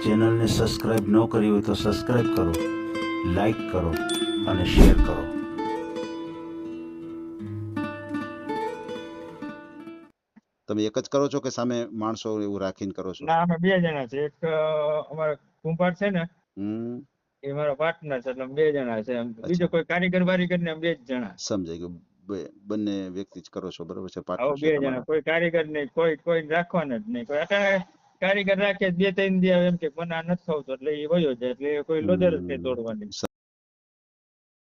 ચેનલને સબસ્ક્રાઇબ ન કરી હોય તો સબસ્ક્રાઇબ કરો, લાઈક કરો અને શેર કરો. તમે એક જ કરો છો કે સામે માણસો એવું રાખીને કરો છો? ના, અમે બે જણા છે. એક અમારો કુંભાર છે ને, હમ, એ મારો પાર્ટનર છે, એટલે અમે બે જણા છે. બીજો અચ્છા. કોઈ કારીગર બારીગર ને અમે બે જ જણા. સમજાઈ ગયું. બંને વ્યક્તિ જ કરો છો, બરોબર છે? આવો પાર્ટનર બે છે જણા, તમારા. કોઈ કારીગર નહીં, કોઈ રાખવાના જ નહીં. કોઈ અત્યારે કારીગર રાખે બે ત્રણ દી એમ કે મને આ નથી થતું, એટલે એ વયો જાય, એટલે કોઈ લોદર જ નહીં તોડવાની.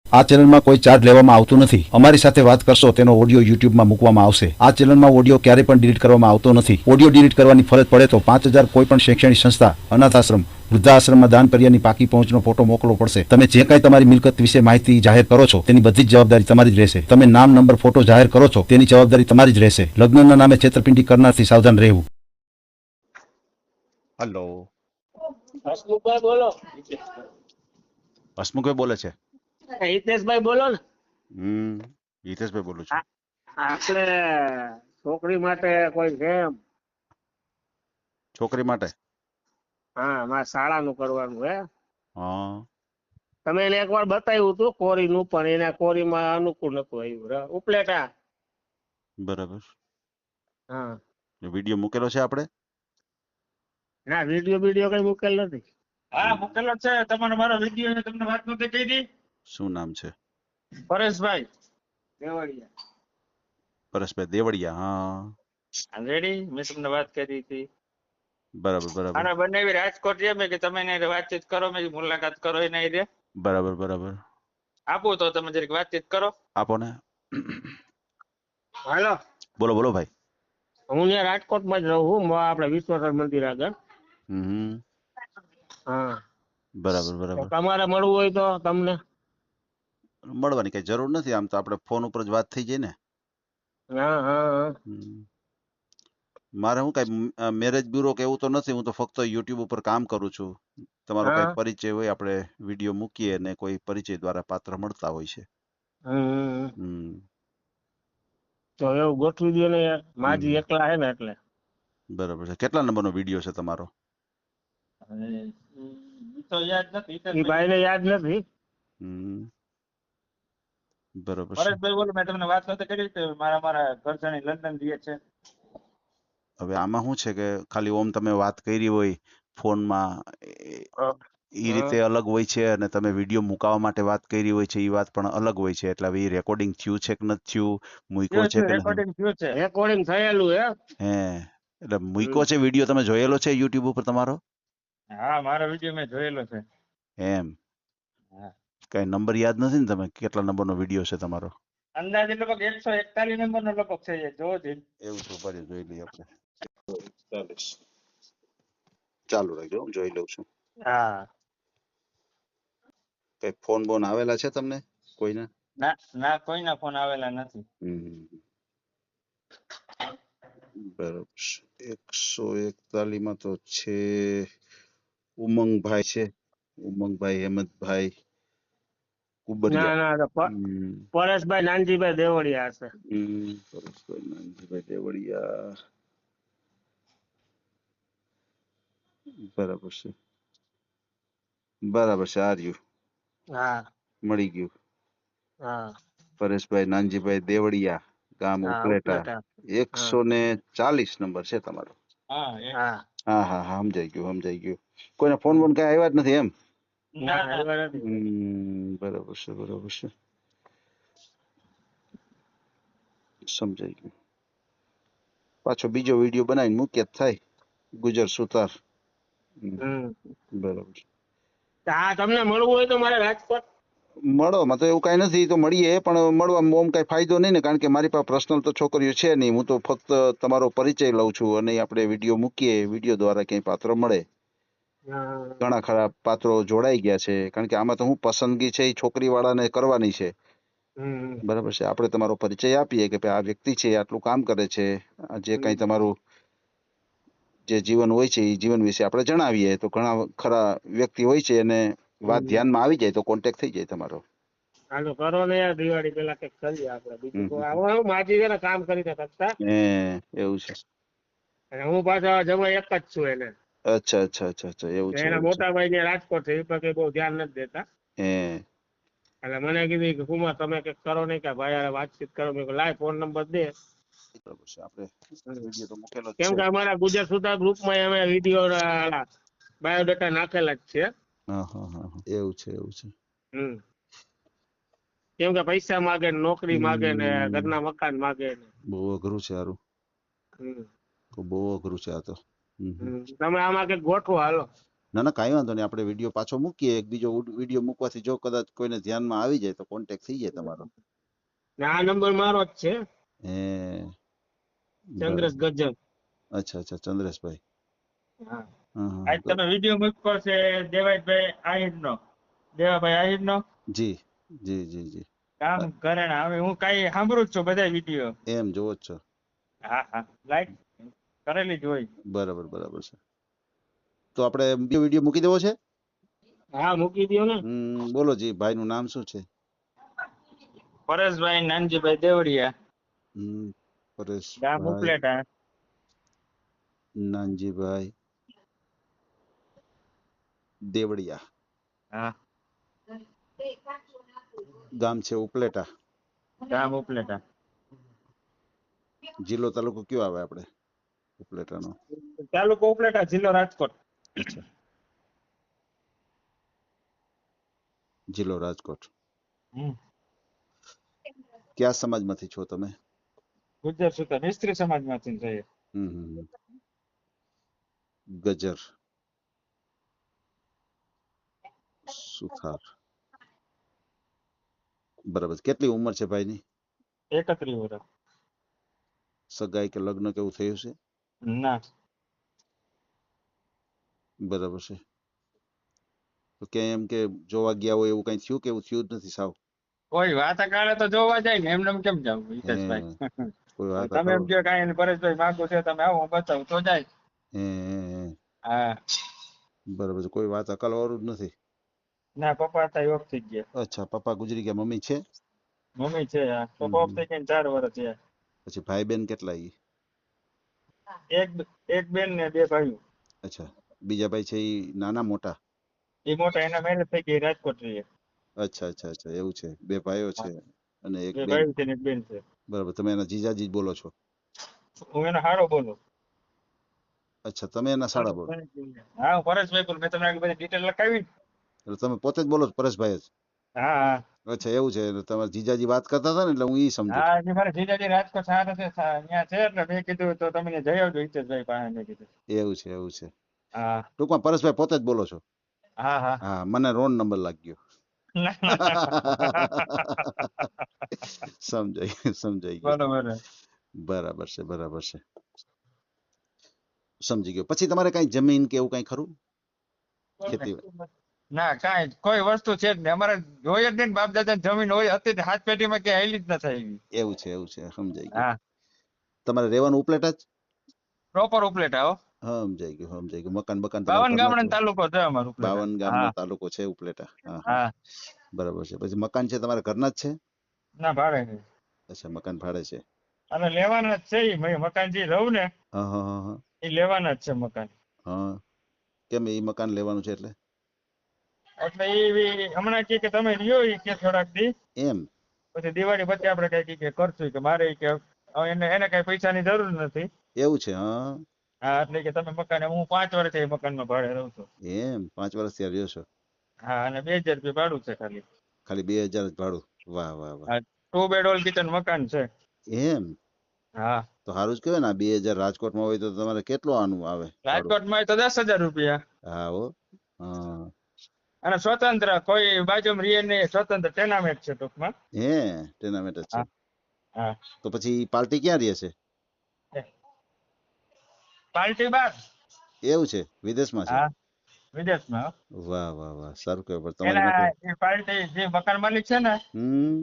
આ ચેનલમાં કોઈ ચાર્જ લેવામાં આવતું નથી. અમારી સાથે વાત કરશો તેનો ઓડિયો યુટ્યુબમાં મૂકવામાં આવશે. આ ચેનલમાં ઓડિયો ક્યારેય પણ ડિલીટ કરવામાં આવતો નથી. ઓડિયો ડિલીટ કરવાની ફરજ પડે તો 5,000 કોઈ પણ શૈક્ષણિક સંસ્થા, અનાથ આશ્રમ, વૃદ્ધાશ્રમમાં દાન કર્યાની પાકી પહોંચનો ફોટો મોકલવો પડશે. તમે જે કાંઈ તમારી મિલકત વિશે માહિતી જાહેર કરો છો તેની બધી જ જવાબદારી તમારી જ રહેશે. તમે નામ, નંબર, ફોટો જાહેર કરો છો તેની જવાબદારી તમારી જ રહેશે. લગ્નના નામે છેતરપિંડી કરનારથી સાવધાન રહેવું. હલો, હસમુખભાઈ બોલો. હસમુખભાઈ બોલે છે? હિતેશભાઈ બોલો ને. હિતેશભાઈ બોલું છું. આપણે છોકરી માટે કોઈ છે એમ? છોકરી માટે? હા, મારે શાળાનું કરવાનું હે. હા, તમે એને એકવાર બતાવ્યું હતું કોરીનું, પણ એના કોરીમાં અનુકૂળ નતું આવ્યું. ઉપલેટા. બરાબર. હા, વિડીયો મૂકેલો છે આપણે? ના, વિડીયો કઈ મૂકેલ નથી. હા, મૂકેલો છે. તમારો મારો વિડીયો તમને વાત નહોતી કરી? શું નામ છે? પરેશભાઈ દેવળિયા. પરેશભાઈ દેવળિયા. હા, રેડી, મેં તમને વાત કરી હતી. બરાબર બરાબર અને બંને એવી રાજકોટ છે, મેં કે તમે એને વાતચીત કરો, મેં કીધું મુલાકાત કરો એને રે. બરાબર બરાબર. આપું તો તમે જરીક વાતચીત કરો. આપો ને. હાલો, બોલો બોલો ભાઈ. હું ત્યાં રાજકોટમાં જ રહું છું, આપણે વિશ્વેશ્વર મંદિર આગળ. હમ, હા, બરાબર તો બરાબર. તમારે મળવું હોય તો તમને. મળવાની કઈ જરૂર નથી, આમ તો આપણે ફોન ઉપર જ વાત થઈ જાય ને. હા હા હા. મારે હું કઈ મેરેજ બ્યુરો કે એવું તો નથી. હું તો ફક્ત યુટ્યુબ ઉપર કામ કરું છું. તમારો કઈ હા. પરિચય હોય, આપણે વિડીયો મૂકીએ અને કોઈ પરિચય દ્વારા પાત્ર મળતા હોય છે. હમ. હમ, તો એવું ગોઠવી દો ને યાર, માજી એકલા હે ને એટલે. બરાબર છે. કેટલા નંબરનો વિડીયો છે તમારો? ઈ તો યાદ નથી. ઈ ભાઈને યાદ નથી. હમ, બરાબર છે. પરેશભાઈ બોલો, મેં તમને વાત નહોતી કરી કે મારા ઘર જાણી લંડન રહે છે. હવે આમાં શું છે કે ખાલી ઓમ તમે વાત કરી હોય ફોનમાં એ રીતે અલગ હોય છે, અને તમે વિડીયો મુકાવા માટે વાત કરી હોય છે એ વાત પણ અલગ હોય છે. એટલે હવે એ રેકોર્ડિંગ થયું છે કે નથી થયું, મૂક્યો છે કે નથી? રેકોર્ડિંગ થયું છે. રેકોર્ડિંગ થયેલું હે. હે, એટલે મૂક્યો છે વિડીયો તમે જોયેલો છે યુટ્યુબ ઉપર તમારો? હા, મારો વિડીયો મેં જોયેલો છે. એમ? હા. કઈ નંબર યાદ નથી ને તમે કેટલા નંબરનો વિડીયો છે તમારો? અંદાજે લગભગ 141 નંબરનો લગભગ છે. જોવો જ. એવું છે, ઉભા જોઈ લઈએ આપણે. 40 ચાલુ રાખજો, હું જોઈ લઉં છું. હા. કઈ ફોન બોન આવેલા છે તમને કોઈના? ના, કોઈના ફોન આવેલા નથી. બરોબર. 141 માં તો છે ઉમંગભાઈ છે. ઉમંગભાઈ હેમંતભાઈ ના કુબરિયા. ના, તો પરેશભાઈ નાનજીભાઈ દેવળિયા હશે. પરેશભાઈ નાનજીભાઈ દેવળિયા. બરાબર છે. બરાબર છે, આ રહ્યું. હા. મળી ગયું. હા. પરેશભાઈ નાનજીભાઈ દેવળિયા, ગામ હા, ઉપલેટા. ઉપલેટા. 140 નંબર છે તમારો. હા. હા હા હા, સમજાઈ ગયું સમજાઈ ગયું. કોઈના ફોન બોન કઈ આવ્યા જ નથી એમ? ના, આવ્યા નથી. બરાબર છે બરાબર છે, સમજાઈ ગયું. પાછો બીજો વિડીયો બનાવીને મૂક્યા જ થાય, ગુજર સુતાર. બરાબર. હા, તમને મળવું હોય તો મારે રાજકોટ મળવામાં તો એવું કઈ નથી, તો મળીએ, પણ મળવામાં ઓમ કઈ ફાયદો નહીં ને, કારણ કે મારી પાસે પર્સનલ તો છોકરીઓ છે નહીં. હું તો ફક્ત તમારો પરિચય લઉં છું અને આપણે વિડીયો મૂકીએ, વિડીયો દ્વારા ક્યાંય પાત્ર મળે. ઘણા ખરા પાત્રો જોડાઈ ગયા છે, કારણ કે આમાં તો હું પસંદગી છે એ છોકરી વાળાને કરવાની છે. બરાબર છે. આપણે તમારો પરિચય આપીએ કે ભાઈ આ વ્યક્તિ છે, આટલું કામ કરે છે, જે કઈ તમારું જે જીવન હોય છે એ જીવન વિશે આપણે જણાવીએ, તો ઘણા ખરા વ્યક્તિ હોય છે અને વાત ધ્યાનમાં આવી જાય તો કોન્ટેક્ટ થઈ જાય તમારો. હાલો કરો ને યાર, દિવાળી પેલા કઈક કરીએ આપણે. બીજું તો આવું માજી છે ને કામ કરી શકતા. એવું છે. અને હું પાછો જમા એક જ છું એને. અચ્છા અચ્છા અચ્છા અચ્છા એવું છે એના એવું છે. મોટા ભાઈ ને રાજકોટ છે, એ પછી બહુ ધ્યાન નથી દેતા. હે એટલે મને કીધું કે કુમાર તમે કઈક કરો નહીં, કે ભાઈ હારે વાતચીત કરો. મેં કીધું લાય ફોન નંબર દે. બરાબર છે. આપણે હમ. વિડીયો તો મૂકેલો જ કેમ છે. કે અમારા ગુજરાત સુધા ગ્રુપમાં અમે વિડીયો બાયોડેટા નાખેલા જ છે. હા હા હા હા. એવું છે એવું છે. હમ. કેમ કે પૈસા માગે ને નોકરી માગે ને હમ. ઘરના મકાન માગે ને. બહુ અઘરું છે હારું. હમ. બહુ અઘરું છે આ તો. હમ હમ. તમે આમાં કઈક ગોઠવો હાલો. ના ના કાંઈ વાંધો નહીં, આપણે વિડીયો પાછો મૂકીએ. એક બીજો વિડીયો મૂકવાથી જો કદાચ કોઈને ધ્યાનમાં આવી જાય તો કોન્ટેક્ટ થઈ જાય તમારો. ને આ નંબર મારો જ છે, હે ચંદ્રેશ બરાબર. ગજ્જર. અચ્છા અચ્છા ચંદ્રેશભાઈ. હા. હા હા આજ તમે વિડીયો મૂક્યો છે દેવાભાઈ આહિરનો, દેવાભાઈ આહિરનો, જી જી જી જી. કામ ઘરેણા. હવે હું કાંઈ સાંભળું જ છું બધા વિડીયો. એમ જોવો જ છો. હા હા, લાઈક કરેલી જ હોય. બરાબર બરાબર છે. તો આપણે બીજો વિડીયો મૂકી દેવો છે. હા મૂકી દો ને. બોલો જી, ભાઈનું નામ શું છે? પરેશભાઈ નાનજીભાઈ દેવડિયા, ગામ પરેશભાઈ ઉપલેટા. નાનજીભાઈ દેવડિયા, હા, ગામ છે ઉપલેટા, ગામ ઉપલેટા. જિલ્લો તાલુકો કયો આવે આપણે ઉપલેટાનો? તાલુકો ઉપલેટા, જિલ્લો રાજકોટ. અચ્છા, જિલ્લો રાજકોટ. હમ. કયા સમાજમાંથી છો તમે? ગુજર સુતા મિસ્ત્રી સમાજમાંથી થઈએ. હમ હમ હમ. ગજર સુથાર. બરાબર. કેટલી ઉંમર છે ભાઈની? 31 વર્ષ. સગાઈ કે લગ્ન કેવું થયું છે? ના, બરાબર છે. તો ક્યાંય એમ કે જોવા ગયા હોય એવું કઈ થયું કે એવું થયું જ નથી સાવ? કોઈ વાત કાળે તો જોવા જાય ને, એમને કેમ જવું હે હિતેશભાઈ? કોઈ વાત તમે કરો? એમ કહો કાંઈ પરેશભાઈ માગું છે, તમે આવો હું બતાવું તો જાય. હે હા. બરાબર છે. કોઈ વાત અકલ વાળું જ નથી. ના, પપ્પા હતા ઓફ થઈ ગયા. અચ્છા, પપ્પા ગુજરી ગયા, મમ્મી છે? મમ્મી છે. હા, હમ પપ્પા ઓફ હમ. થઈ ગયા 4 વર્ષ થયા. પછી ભાઈ બેન કેટલા ઈ? એક બેન ને 2 ભાઈઓ. અચ્છા, બીજા ભાઈ છે ઈ નાના મોટા? એ મોટા, એના મેરેજ થઈ ગયા, રાજકોટ રહીએ. અચ્છા અચ્છા અચ્છા એવું છે. 2 ભાઈઓ છે અને એક 2 બેન. ભાઈઓ છે ને એક બેન છે. બરાબર. તમે એના જીજાજી જ બોલો છો? હું એનો હારો બોલું. અચ્છા, તમે એના સાડા બોલો. હા, હું પરેશભાઈ બોલું. મેં તમને આગળ બધી ડિટેલ લખાવી. એટલે તમે પોતે જ બોલો છો પરેશભાઈ જ? હા હા અચ્છા એવું છે. એટલે તમારા જીજાજી વાત કરતા હતા ને એટલે હું ઈ સમજો. હા, હજી મારે જીજાજી રાજકોટ સાથે છે, ત્યાં છે, એટલે મેં કીધું તો તમે જઈ આવજો હિતેશભાઈ પાસે, મેં કીધું. એવું છે એવું છે. હા ટૂંકમાં પરેશભાઈ પોતે જ બોલો છો? હા હા. હા, મને રોંગ નંબર લાગ્યો. સમજાઈ ગયું. બરોબર. બરાબર છે બરાબર છે. સમજી ગયો. પછી તમારે કઈ જમીન કે એવું કઈ ખરું? ખેતી? ના, કાંઈ કોઈ વસ્તુ છે જ નહીં અમારે. હોય જ નહીં. બાપ દાદા જમીન હોય હતી ને હાથ પેઢીમાં ક્યાં હેલી જ ન થાય એવી. એવું છે એવું છે. સમજાઈ ગયું. હા, તમારે રહેવાનું ઉપલેટા જ? પ્રોપર ઉપલેટા હો. સમજાઈ ગયું સમજાઈ ગયું. મકાન બકાન તમારા 52 ઘરના ગામડાનો છો? તાલુકો છે અમારો ઉપલેટા. 52 ગામનો હા તાલુકો છે ઉપલેટા. હા હા. હા. બરાબર છે. પછી મકાન છે તમારા ઘરના જ છે? ના, ભાડે છે. અચ્છા, મકાન ભાડે છે. અને લેવાના જ છે ઈ. મકાન જે રહું ને હા હા હા હા. એ લેવાના જ છે મકાન. હા. કેમ એ મકાન લેવાનું છે એટલે? એટલે એ હમણાં કે તમે રહ્યો ઈ કે થોડાક દી, એમ? પછી દિવાળી પછી આપણે કઈ કે કરશું કે મારે કે હવે એને કઈ પૈસાની જરૂર નથી. એવું છે? હા. હા, એટલે કે તમે મકાન, હું 5 વર્ષથી એ મકાનમાં ભાડે રહું છું. એમ 5 વર્ષ ત્યાં રહ્યો છો? હા, અને 2000 રૂપિયા ભાડું છે ખાલી. ખાલી 2000 જ ભાડું? વાહ વાહ વાહ. હા, 2 બેડ ઓલ કિચન મકાન છે. એમ? હા, તો સારું જ કહેવાય ને. આ 2000 રાજકોટમાં હોય તો તમારે કેટલું આનું આવે ભાડું? રાજકોટમાં તો 10,000 રૂપિયા. હા હો. હા. અને સ્વતંત્ર, કોઈ બાજુમાં રીએ નહીં, સ્વતંત્ર ટેનામેન્ટ છે ટૂંકમાં. હે ટેનામેન્ટ જ છે? હા હા. તો પછી પાર્ટી ક્યાં રહે છે? પાર્ટી બાર. એવું છે? વિદેશમાં છે? હા, વિદેશમાં હો. વાહ વાહ વાહ. સારું કહેવાય. તમારી એના માટે. એ પાર્ટી જે મકાન માલિક છે ને હમ.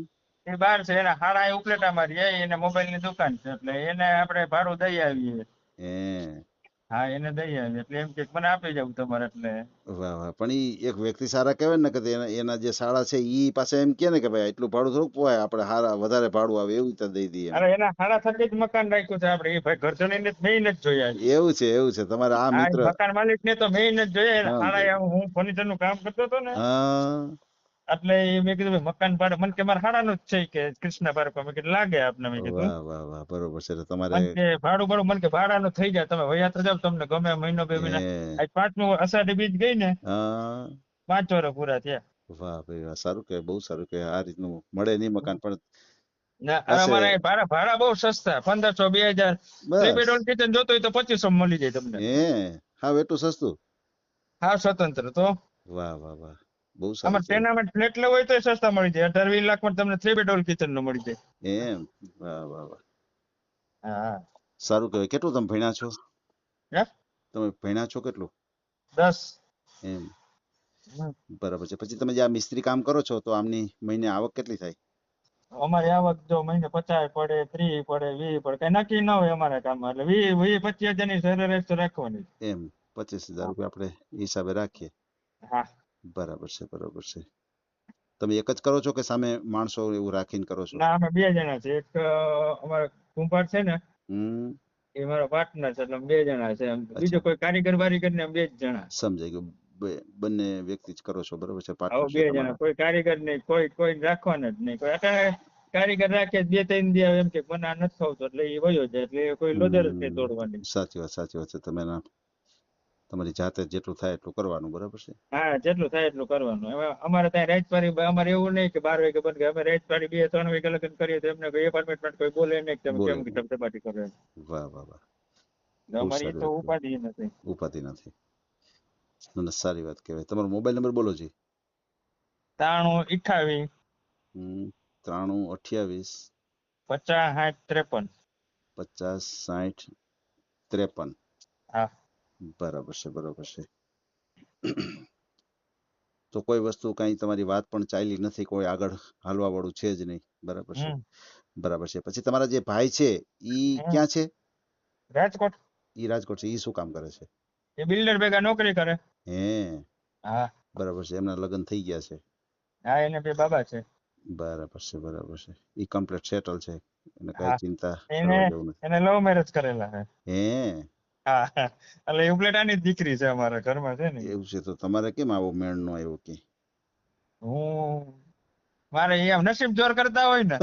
એ બહાર છે. એના હાડા એ ઉપલેટામાં રહે. એને મોબાઈલ ની દુકાન છે, એટલે એને આપણે ભાડું દઈ આવીએ. હે હા એને દઈ આવી એટલે એમ કે મને આપી જવું તમારે એટલે વાહ વાહ, પણ ઈ એક વ્યક્તિ સારા કહેવાય ને કે એના જે શાળા છે ઈ પાસે એમ કે ને કે ભાઈ એટલું ભાડું થોડુંક પોવાય, આપણે હારા વધારે ભાડું આવે એવું તો દઈ દઈએ એમ. અરે એના હાડા થકી જ મકાન રાખ્યું છે આપણે એ ભાઈ ઘરધણીને મેં જ જોયા છે. એવું છે તમારે આ હા મિત્ર. એ મકાન માલિક ને તો મેં જ જોયા હા હાડા હું ફર્નિચર નું કામ કરતો હતો ને હા એટલે એ મેં કીધું ભાઈ મકાન ભાડે મને કે મારા હાડાનું જ છે કે કૃષ્ણ પાર્ક મેં કીધું લાગે આપને મેં કીધું વાહ વાહ વાહ, બરોબર છે. એટલે તમારે મને કે ભાડું મને કે ભાડાનું થઈ જાય તમે વયા તો જાવ તમને ગમે મહિનો બે મહિના એ આજ 5મું અષાઢી બીજ ગઈ ને હા 5 વર્ષ પૂરા થયા. વાહ ભાઈ વાહ, સારું કે બહુ સારું કે આ રીતનું મળે નહીં મકાન પણ ના હવે હશે. અમારે અહીં ભાડા બહુ સસ્તા 1500 2000 3 બસ બેડરૂમ કિચન જોતો હોય તો 2500 માં મળી જાય તમને હે, હા એટલું સસ્તું. હા સ્વતંત્ર તો વાહ વાહ વાહ, બહુ સારું આમાં કહેવાય. ટેનામેન્ટ ફ્લેટ લેવો હોય તો સસ્તા મળી જાય 18-20 લાખ માં તમને 3 બેડરૂમ કિચન નો મળી જાય. એમ, વાહ વાહ વાહ, હા સારું કહેવાય. કેટલું તમે ભણ્યા છો? હે તમે ભણ્યા છો કેટલું? 10 એમ, બરાબર છે. પછી તમે જે આ મિસ્ત્રી કામ કરો છો તો આમની મહિને આવક કેટલી થાય? અમારી આવક જો મહિને 50 પડે 30 પડે 20 પડે કઈ નક્કી ન હોય અમારા કામમાં એટલે 20-25 હજાર ની સરેરાશ તો રાખવાની. એમ, 25,000 રૂપિયા આપણે હિસાબે રાખીએ. હા બરાબર છે બરાબર છે. તમે એક જ કરો છો કે સામે માણસો એવું રાખીને કરો છો? ના અમે 2 જણા છે એક અમારા કુંભાર છે ને હમ, એ મારો પાર્ટનર છે એટલે અમે 2 જણા છે બીજો અચ્છા, કોઈ કારીગર વારીગર ને 2 જ જણા. સમજાઈ ગયું. બંને વ્યક્તિ જ કરો છો, બરાબર છે, આવો પાર્ટનર છે 2 જણા તમારા. કોઈ કારીગર નહીં કોઈ રાખવાના જ નહીં કોઈ અત્યારે કારીગર રાખે 2-3 દી આવે એમ કે મને આ નથી ફાવતું એટલે એ વયો જાય એટલે કોઈ લોદર જ નહીં તોડવાની. સાચી વાત છે. તમે તમારી જાતે જેટલું થાય એટલું કરવાનું, બરાબર છે. હા જેટલું થાય એટલું કરવાનું. હવે અમારે ત્યાં રાજપારી અમારે એવું નહીં કે 12 વાગે બંધ કરે અમે રાજપારી 2-3 વાગે લગન કરીએ તો એમને કોઈ એપાર્ટમેન્ટ કોઈ બોલે નહીં કે તમે બોલે કેમ નહીં. ધબધબાટી કરો એમ. વાહ વાહ વાહ, એટલે બહુ અમારી સારી તો વાત કહેવાય. ઉપાધિ નથી. ઉપાધિ નથી. મને સારી વાત કહેવાય. તમારો મોબાઈલ નંબર બોલો જી. 93 હમ, 93 28 50 60 53. 50 60 53. હા બરાબર છે બરાબર છે. તો કોઈ વસ્તુ કઈ તમારી વાત પણ ચાલી નથી, કોઈ આગળ હાલવા વાળું છે જ નહીં, બરાબર છે. હમ બરાબર છે. પછી તમારા જે ભાઈ છે ઈ હમ ક્યાં છે? રાજકોટ ઈ રાજકોટ છે. ઈ શું કામ કરે છે? એ બિલ્ડર ભેગા નોકરી કરે. હે, હા બરાબર છે. એમના લગ્ન થઈ ગયા છે. હા એને 2 બાબા છે. બરાબર છે બરાબર છે. ઈ કમ્પ્લીટ સેટલ છે, એને કઈ હા ચિંતા એને કરવા જેવું નથી. એને લવ મેરેજ કરેલા છે. હે, હા એટલે એ ઉપલેટાની જ દીકરી છે અમારા ઘરમાં છે ને. એવું છે. તો તમારે કેમ આવો મેળ નો આવ્યો કે? હું મારે એમ નસીબ જોર કરતા હોય ને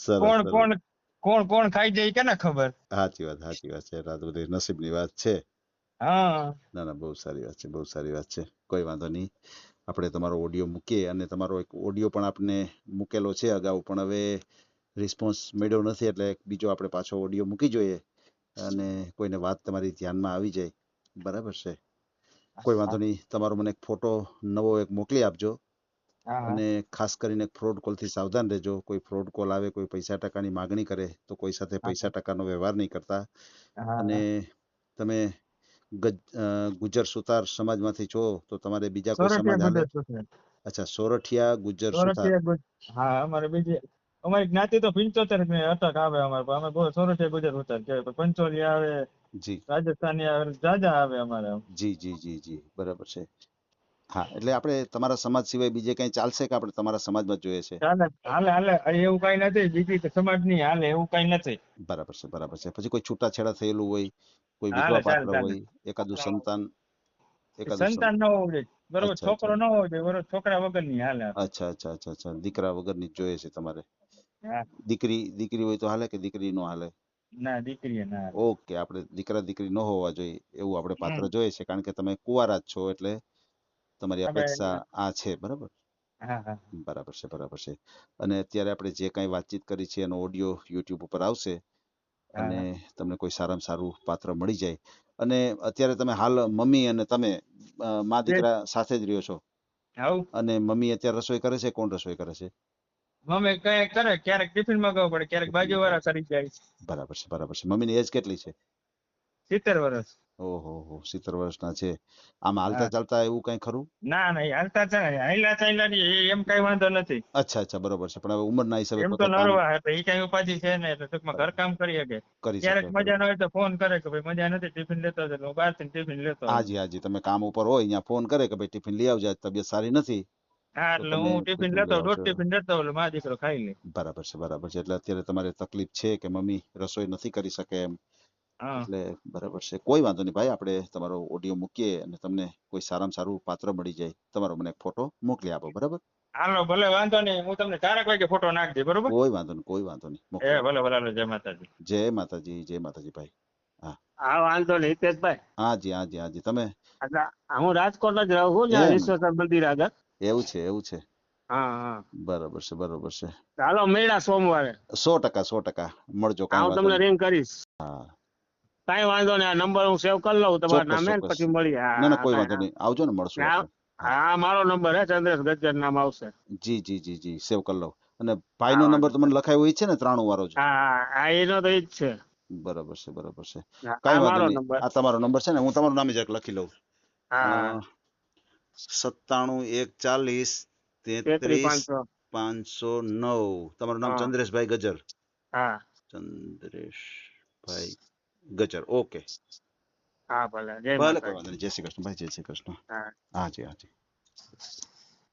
સરસ કોણ સરસ. કોણ કોણ ખાઈ જાય કે ના ખબર. સાચી વાત છે. રાત બધી નસીબની વાત છે. હા ના ના, બહુ સારી વાત છે, બહુ સારી વાત છે. કોઈ વાંધો નહીં. આપણે તમારો ઓડિયો મૂકીએ અને તમારો એક ઓડિયો પણ આપને મૂકેલો છે અગાઉ, પણ હવે રિસ્પોન્સ મળ્યો નથી એટલે બીજો આપણે પાછો ઓડિયો મૂકી જોઈએ અને કોઈને વાત તમારી ધ્યાનમાં આવી જાય, બરાબર છે. કોઈ વાંધો નહીં. તમારો મને એક ફોટો નવો એક મોકલી આપજો હા અને ખાસ કરીને ફ્રોડ કોલથી સાવધાન રહેજો. કોઈ ફ્રોડ કોલ આવે, કોઈ પૈસા ટકાની માગણી કરે તો કોઈ સાથે પૈસા ટકાનો વ્યવહાર નહીં કરતા. અને હા તમે ગુજર સુતાર સમાજમાંથી છો તો તમારે બીજા કોઈ સમાજ સોરઠિયા હાલે? ગુજર સુથાર. અચ્છા, સોરઠિયા ગુજર સુતાર. સોરઠિયા હા અમારે બીજી અમારી જ્ઞાતિ તો 75 ને અટક આવે અમારે અમે બહુ સોરઠિયા ગુજર સુથાર કહેવાય પંચોલી આવે જી રાજસ્થાની આવે જાજા આવે અમારે. જી, બરાબર છે. હા, એટલે આપણે તમારા સમાજ સિવાય બીજે કઈ ચાલશે કે આપણે તમારા સમાજમાં જ જોઈએ છે? ચાલે હાલે હાલે એવું કઈ નથી બીજી સમાજ ની હાલે એવું કઈ નથી. બરાબર છે બરાબર છે. પછી કોઈ છૂટાછેડા થયેલું હોય, કોઈ હાલે વિધવા ચાલે પાત્ર ચાલે હોય, એકાદું સંતાન સંતાન ન હોવું જોઈએ બરોબર, અચ્છા છોકરો અચ્છા ન હોવો જોઈએ બરોબર, છોકરા વગર ની હાલે. અચ્છા. દીકરા વગરની જ જોઈએ છે તમારે. હા દીકરી હોય તો હાલે કે દીકરી નો હાલે? ના દીકરી ના હાલે. ઓકે, આપણે દીકરા દીકરી ન હોવા જોઈએ એવું આપણે પાત્ર હમ જોઈએ છે, કારણ કે તમે કુંવારા જ છો એટલે તમારી હવે અપેક્ષા આ છે, બરાબર? હા બરાબર છે. અને અત્યારે આપણે જે કાંઈ વાતચીત કરી છે એનો ઓડિયો યુટ્યુબ ઉપર આવશે અને હા તમને કોઈ સારામાં સારું પાત્ર મળી જાય. અને અત્યારે તમે હાલ મમ્મી અને તમે મા દીકરા સાથે જ રહ્યો છો આવું અને મમ્મી અત્યારે રસોઈ કરે છે? કોણ રસોઈ કરે છે? મમ્મી કઈ કરે ક્યારેક ટિફિન મગાવવું પડે ક્યારેક બાજુ વાળા કરી જાય. બરાબર છે. મમ્મીની એજ કેટલી છે? 70 વર્ષ. ઓહો હો 70 વર્ષના છે. આમ હાલતા ચાલતા એવું કઈ ખરું? ના ના, એ હાલતા ચાલે, હાલ્યા ચાલ્યા નહીં, એમ કઈ વાંધો નથી. અચ્છા બરોબર છે. પણ હવે ઉંમરના હિસાબે એમ તો પોતે કામ નરવા એટલે એ કઈ ઉપાધિ છે ને, એટલે ટૂંકમાં ઘરકામ કરી શકે. કરી ક્યારેક શકે. મજા ન હોય તો ફોન કરે કે ભાઈ મજા નથી, ટિફિન લેતો આવજો, એટલે હું બહારથી ટિફિન લેતો આવું. હાજી તમે કામ ઉપર હોય અહીંયા ફોન કરે કે ભાઈ ટિફિન લઈ આવજો, આજ તબિયત સારી નથી. હા, એટલે તમે હું ટિફિન ટિફિન લેતો લઈ આવું, દોઢ આવશો. ટિફિન લેતો આવું, એટલે મારો દીકરો ખાઈ લે. બરાબર છે. એટલે અત્યારે તમારે તકલીફ છે કે મમ્મી રસોઈ નથી કરી શકે એમ, હા એટલે બરાબર છે. કોઈ વાંધો નહીં ભાઈ, આપણે તમારો ઓડિયો મૂકીએ અને તમને કોઈ સારામાં સારું પાત્ર મળી જાય, તમારો મને એક ફોટો મોકલી આપો. બરાબર? હાલો ભલે, વાંધો નહીં, હું તમને 4 વાગે ફોટો નાખી દઈ. બરોબર? કોઈ વાંધો નહીં મોકલી આપો. ભલે હાલો, જય માતાજી. જય માતાજી ભાઈ. હા વાંધો નહીં હિતેશભાઈ. હાજી તમે એટલે હું રાજકોટ જ રહું છું, એમ. ત્યાં વિશ્વેશ્વર મંદિર આગળ. એવું છે. હા. બરાબર છે. ચાલો મળ્યા સોમવારે, 100% મળજો. કાંઈ હું વાંધો તમને નહીં. રિંગ કરીશ. હા કઈ વાંધો નહીં, આ નંબર હું સેવ કરી લઉં તમારા નામે, ને ચોક્કસ. પછી મળીએ. હા, ના કોઈ હા, વાંધો નહીં, આવજો ને મળશું હા. આપણે. હા મારો નંબર હે, ચંદ્રેશ ગજ્જર નામ આવશે. જી સેવ કરી લઉં. અને ભાઈનો હા, નંબર તો મને લખાયો હોય છે ને 93 વાળો જ. હા એનો તો ઈ જ છે. બરાબર છે. હા, કઈ આ વાંધો મારો નહીં. નંબર. આ તમારો નંબર છે ને, હું તમારું નામ જરાક લખી લઉં. હા 97 140 33 509. તમારું નામ હા. ચંદ્રેશભાઈ ગજર. હા ચંદ્રેશભાઈ ગજર. ઓકે હા ભલે, જય ભલે, કોઈ માતાજી. વાંધો નહીં. જય શ્રી કૃષ્ણ ભાઈ, જય શ્રી કૃષ્ણ. હા. હાજી.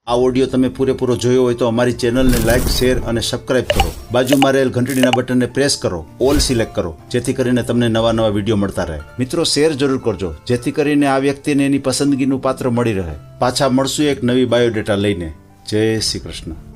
આ ઓડિયો તમે પૂરેપૂરો જોયો હોય તો અમારી ચેનલને લાઇક, શેર અને સબસ્ક્રાઇબ કરો. બાજુમાં રહેલ ઘંટડીના બટનને પ્રેસ કરો, ઓલ સિલેક્ટ કરો, જેથી કરીને તમને નવા વિડીયો મળતા રહે. મિત્રો શેર જરૂર કરજો, જેથી કરીને આ વ્યક્તિને એની પસંદગીનું પાત્ર મળી રહે. પાછા મળશું એક નવી બાયોડેટા લઈને. જય શ્રી કૃષ્ણ.